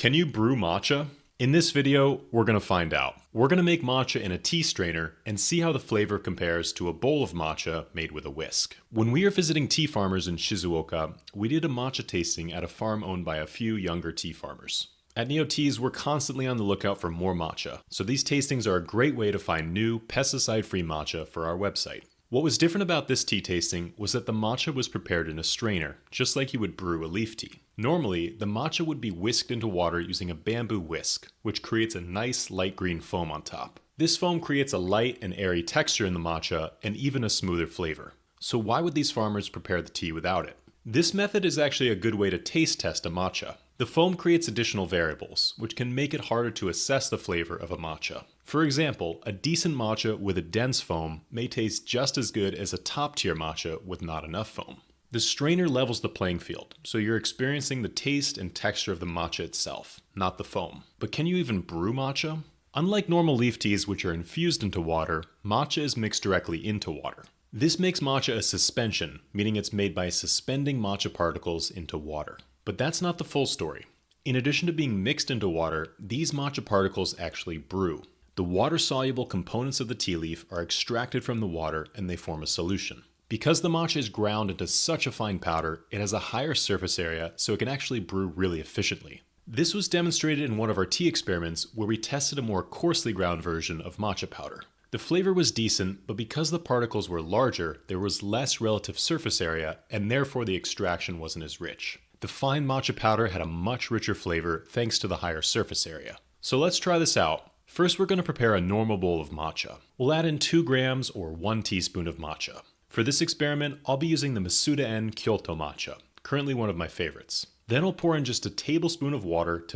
Can you brew matcha? In this video, we're going to find out. We're going to make matcha in a tea strainer and see how the flavor compares to a bowl of matcha made with a whisk. When we were visiting tea farmers in Shizuoka, we did a matcha tasting at a farm owned by a few younger tea farmers. At Nio Teas, we're constantly on the lookout for more matcha, so these tastings are a great way to find new, pesticide-free matcha for our website. What was different about this tea tasting was that the matcha was prepared in a strainer, just like you would brew a leaf tea. Normally, the matcha would be whisked into water using a bamboo whisk, which creates a nice light green foam on top. This foam creates a light and airy texture in the matcha and even a smoother flavor. So why would these farmers prepare the tea without it? This method is actually a good way to taste test a matcha. The foam creates additional variables, which can make it harder to assess the flavor of a matcha. For example, a decent matcha with a dense foam may taste just as good as a top-tier matcha with not enough foam. The strainer levels the playing field, so you're experiencing the taste and texture of the matcha itself, not the foam. But can you even brew matcha? Unlike normal leaf teas, which are infused into water, matcha is mixed directly into water. This makes matcha a suspension, meaning it's made by suspending matcha particles into water. But that's not the full story. In addition to being mixed into water, these matcha particles actually brew. The water-soluble components of the tea leaf are extracted from the water and they form a solution. Because the matcha is ground into such a fine powder, it has a higher surface area, so it can actually brew really efficiently. This was demonstrated in one of our tea experiments where we tested a more coarsely ground version of matcha powder. The flavor was decent, but because the particles were larger, there was less relative surface area, and therefore the extraction wasn't as rich. The fine matcha powder had a much richer flavor thanks to the higher surface area. So let's try this out. First, we're going to prepare a normal bowl of matcha. We'll add in 2 grams or 1 teaspoon of matcha. For this experiment, I'll be using the Masuda-en Kyoto matcha, currently one of my favorites. Then I'll pour in just a tablespoon of water to